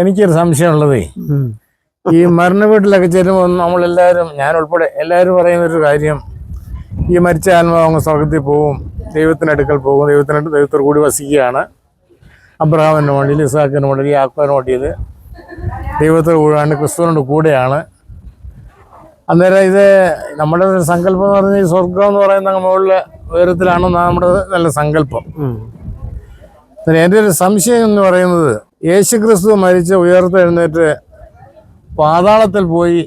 എനിക്കൊരു സംശയമുള്ളതേ, ഈ മരണ വീട്ടിലൊക്കെ ചെല്ലുമ്പോൾ നമ്മളെല്ലാവരും, ഞാൻ ഉൾപ്പെടെ എല്ലാവരും പറയുന്നൊരു കാര്യം, ഈ മരിച്ച ആത്മാവ് അങ്ങ് സ്വർഗത്തിൽ പോവും, ദൈവത്തിനടുക്കൽ പോകും, ദൈവത്തോട് കൂടി വസിക്കുകയാണ്. അബ്രഹാമിൻ്റെ മടിയിൽ, ഇസ്ഹാക്കിൻ്റെ മടിയിൽ, യാക്കോബിൻ്റെ മടിയിൽ ദൈവത്തോട് കൂടാണ്, ക്രിസ്തുവിനോട് കൂടെയാണ്. അന്നേരം ഇത് നമ്മുടെ ഒരു സങ്കല്പം എന്ന് പറഞ്ഞാൽ, ഈ സ്വർഗം എന്ന് പറയുന്ന മുകളിലെ ഉയരത്തിലാണെന്നാണ് നമ്മുടെ നല്ല സങ്കല്പം. എൻ്റെ ഒരു സംശയം എന്ന് പറയുന്നത്, യേശു ക്രിസ്തു മരിച്ച് ഉയർത്തെഴുന്നേറ്റ് പാതാളത്തിൽ പോയി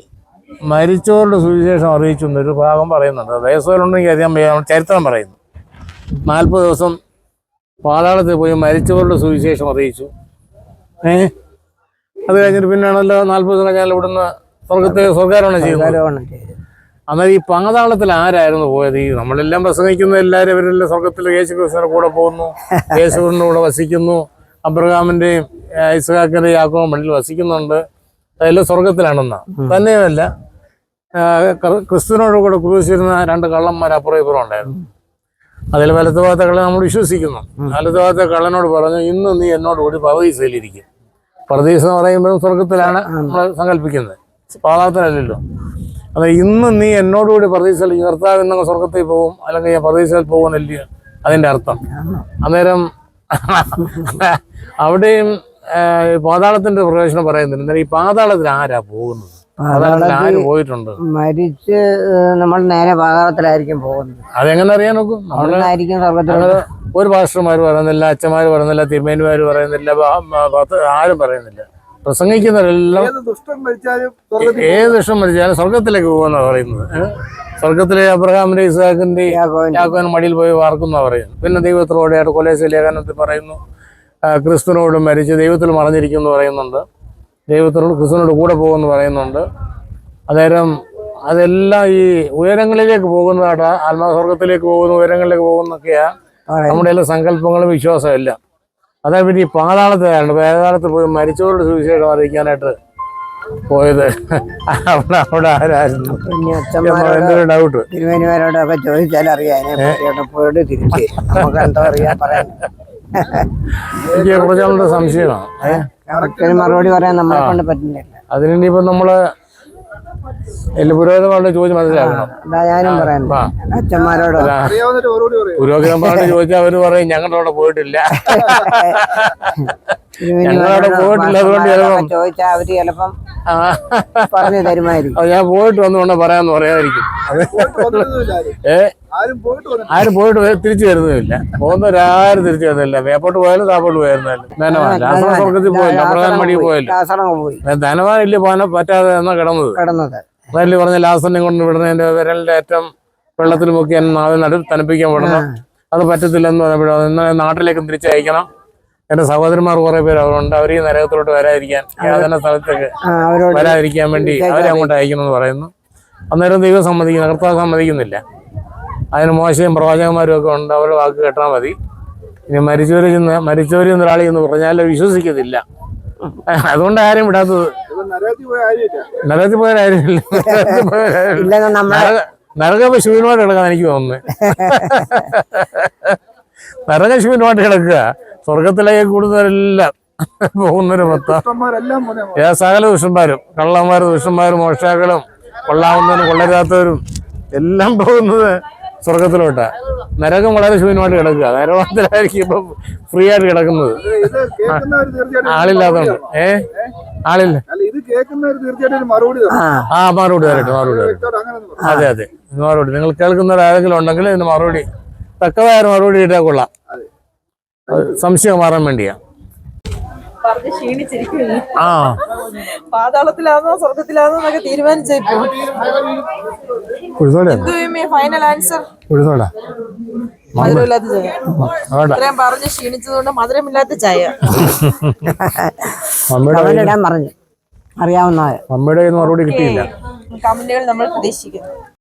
മരിച്ചവരുടെ സുവിശേഷം അറിയിച്ചു എന്നൊരു ഭാഗം പറയുന്നുണ്ട്. ദേശത്തിലുണ്ടെങ്കിൽ അറിയാൻ ചരിത്രം പറയുന്നു. 40 ദിവസം പാതാളത്തിൽ പോയി മരിച്ചവരുടെ സുവിശേഷം അറിയിച്ചു. അത് കഴിഞ്ഞിട്ട് പിന്നെയാണല്ലോ 40 ദിവസം കഴിഞ്ഞാൽ ഇവിടുന്ന് സ്വർഗാരോഹണം ചെയ്യുന്നത്. എന്നാൽ ഈ പാതാളത്തിൽ ആരായിരുന്നു പോയത്? ഈ നമ്മളെല്ലാം പ്രസംഗിക്കുന്ന എല്ലാവരും ഇവരെല്ലാം സ്വർഗത്തിൽ യേശു ക്രിസ്തുവിന്റെ കൂടെ പോകുന്നു, യേശുവിൻ്റെ കൂടെ വസിക്കുന്നു, അബ്രഹാമിൻ്റെയും ഇസ്ഹാക്കിൻ്റെയും യാക്കോബിന്റെ മടിയിൽ വസിക്കുന്നുണ്ട്, അതെല്ലാം സ്വർഗത്തിലാണെന്നാ. തന്നെയുമല്ല, ക്രിസ്തുവിനോട് കൂടെ ക്രൂശിച്ചിരുന്ന 2 കള്ളന്മാർ അപ്പുറം ഇപ്പുറം ഉണ്ടായിരുന്നു. അതിൽ വലത്ത് ഭാഗത്തെ കള്ളൻ നമ്മൾ വിശ്വസിക്കുന്നു. വലത്ത് ഭാഗത്തെ കള്ളനോട് പറഞ്ഞു, ഇന്ന് നീ എന്നോട് കൂടി പറുദീസയിലിരിക്കും. പറുദീസ എന്ന് പറയുമ്പോഴും സ്വർഗത്തിലാണ് നമ്മൾ സങ്കല്പിക്കുന്നത്, പാതാളത്തിലല്ലല്ലോ. അത് ഇന്ന് നീ എന്നോടുകൂടി പറുദീസയിൽ, കർത്താവ് ഇന്നങ്ങ് സ്വർഗത്തിൽ പോകും, അല്ലെങ്കിൽ ഞാൻ പറുദീസയിൽ പോകുന്നല്ലേ അതിൻ്റെ അർത്ഥം. അന്നേരം അവിടെയും പാതാളത്തിന്റെ പ്രവേശനം പറയുന്നുണ്ട്. ഈ പാതാളത്തിൽ ആരാ പോകുന്നത്? ആര് പോയിട്ടുണ്ട്? മരിച്ച് നമ്മൾ നേരെ പാതാളത്തിലായിരിക്കും പോകുന്നത്. അതെങ്ങനെ അറിയാൻ നോക്കും? ഒരു പാസ്റ്റർമാർ പറയുന്നില്ല, അച്ഛന്മാർ പറയുന്നില്ല, തിരുമേനിമാർ പറയുന്നില്ല, ആരും പറയുന്നില്ല. പ്രസംഗിക്കുന്നവരെല്ലാം ഏത് ദുഷ്ടം മരിച്ചാലും സ്വർഗത്തിലേക്ക് പോകുന്ന പറയുന്നത്. സ്വർഗത്തിലെ അബ്രഹാമിന്റെ ഇസ്ഹാക്കിന്റെ യാക്കോബിന്റെ മടിയിൽ പോയി വാർക്കുന്ന പറയുന്നു. പിന്നെ ദൈവത്തോടെയായിട്ട് കൊലോസ്യ ലേഖനത്തിൽ പറയുന്നു, ക്രിസ്തുവിനോട് മരിച്ച് ദൈവത്തിൽ മറഞ്ഞിരിക്കുന്നു പറയുന്നുണ്ട്, ദൈവത്തിനോട് ക്രിസ്തുവിനോട് കൂടെ പോകുമെന്ന് പറയുന്നുണ്ട്. അന്നേരം അതെല്ലാം ഈ ഉയരങ്ങളിലേക്ക് പോകുന്നതായിട്ട്, ആത്മാസ്വർഗത്തിലേക്ക് പോകുന്ന, ഉയരങ്ങളിലേക്ക് പോകുന്നൊക്കെയാണ് നമ്മുടെ എല്ലാ സങ്കല്പങ്ങളും വിശ്വാസവും എല്ലാം. അതായത് പിന്നെ ഈ പാതാളത്തിലാണ്, പാതാളത്തിൽ പോയി മരിച്ചവരുടെ സുവിശേഷം അറിയിക്കാനായിട്ട് പോയത്. അവിടെ ആരായിരുന്നു? എന്റെ ഒരു ഡൗട്ട് തിരുമേനിമാരോടൊക്കെ ചോദിച്ചാൽ അറിയാം. എനിക്ക് കുറച്ചാളുടെ സംശയമാണ്, മറുപടി പറയാൻ നമ്മളെ കൊണ്ട് പറ്റുന്നില്ല. അതിനിപ്പോ നമ്മള് പുരോഹിതന്മാരുടെ ചോദിച്ച് മനസ്സിലാക്കണം. ഞാനും പറയാൻ അച്ഛന്മാരോട് പുരോഹിതന്മാരോട് ചോദിച്ചാൽ അവര് പറയും ഞങ്ങളുടെ അവിടെ പോയിട്ടില്ല, ഞങ്ങളവിടെ പോയിട്ടില്ല, അതുകൊണ്ട് ചോദിച്ചാൽ അവര് ചിലപ്പം പറഞ്ഞു തരുമായിരിക്കും. ഞാൻ പോയിട്ട് വന്നുകൊണ്ട് പറയാന്ന് പറയാതിരിക്കും. ആരും പോയിട്ട് തിരിച്ചു വരുന്നില്ല, പോകുന്നവരാരും തിരിച്ചു വരുന്നില്ല. മേപ്പോട്ട് പോയാലും താപ്പോട്ട് പോയിരുന്നാലും ധനവാൻ സ്വർഗത്തിൽ പോയില്ല, അപ്രധാന മടി പോയില്ല. ധനവാൻ ഇല്ല പോകാൻ പറ്റാതെ എന്നാ കിടന്നത്. അതല്ലേ പറഞ്ഞ ലാസനെ കൊണ്ട് വിടുന്ന എന്റെ വിരലിന്റെ ഏറ്റവും വെള്ളത്തിൽ മുക്കി എന്നെ നാവിൽ തണുപ്പിക്കാൻ വിടണം, അത് പറ്റത്തില്ലെന്ന് പറഞ്ഞപ്പോൾ നാട്ടിലേക്ക് തിരിച്ചയക്കണം. എന്റെ സഹോദരന്മാർ കുറെ പേര് അവരുണ്ട്, അവർ ഈ നരകത്തിലോട്ട് വരാതിരിക്കാൻ, യാതന സ്ഥലത്തേക്ക് വരാതിരിക്കാൻ വേണ്ടി അവരെ അങ്ങോട്ട് അയക്കണമെന്ന് പറയുന്നു. അന്നേരം ദൈവം സമ്മതിക്കുന്നു, കർത്താവ് സമ്മതിക്കുന്നില്ല. അതിന് മോശയും പ്രവാചകന്മാരും ഒക്കെ ഉണ്ട്, അവരുടെ വാക്ക് കേട്ടാൽ മതി. ഇനി മരിച്ചവരിൽ നിന്ന് ഒരാളി എന്ന് പറഞ്ഞാൽ വിശ്വസിക്കത്തില്ല. അതുകൊണ്ട് ആരും വിടാത്തത്. നരകത്തിൽ പോയ കാര്യമില്ല, നരക ശൂന്യമായിട്ട് കിടക്കാൻ എനിക്ക് തോന്നുന്നത്. നരക ശൂന്യമായിട്ട് കിടക്കുക, സ്വർഗത്തിലേക്ക് കൂടുന്നവരെല്ലാം പോകുന്നവര് മൊത്തം സകല ദുഷ്ടന്മാരും, കള്ളന്മാരും ദുഷ്ടന്മാരും മോഷ്ടാക്കളും കൊള്ളാവുന്നവരും കൊള്ളരുതാത്തവരും എല്ലാം പോകുന്നത് സ്വർഗത്തിലോട്ടാ. നരകം വളരെ ശൂന്യമായിട്ട് കിടക്കുക, നരകത്തിലായിരിക്കും ഇപ്പൊ ഫ്രീ ആയിട്ട് കിടക്കുന്നത്. ആളില്ലാത്തതുകൊണ്ട് ആളില്ല. മറുപടി തരട്ടെ. അതെ മറുപടി നിങ്ങൾ കേൾക്കുന്നവരാരെങ്കിലും ഉണ്ടെങ്കിൽ ഇതിന് മറുപടി, തക്കതായ മറുപടി കിട്ടാൻ കൊള്ളാം. സംശയം മാറാൻ വേണ്ടിയാ. പാതാളത്തിലാണോ സ്വർഗത്തിലാണോ എന്നൊക്കെ തീരുമാനിച്ചേക്കും. ഫൈനൽ ആൻസർ മധുരമില്ലാത്ത ചായ. ഇത്രയും പറഞ്ഞ് ക്ഷീണിച്ചതുകൊണ്ട് മധുരമില്ലാത്ത ചായ. പറഞ്ഞു അറിയാവുന്ന മറുപടി കിട്ടിയില്ല. കമന്റുകൾ നമ്മൾ പ്രതീക്ഷിക്കുന്നു.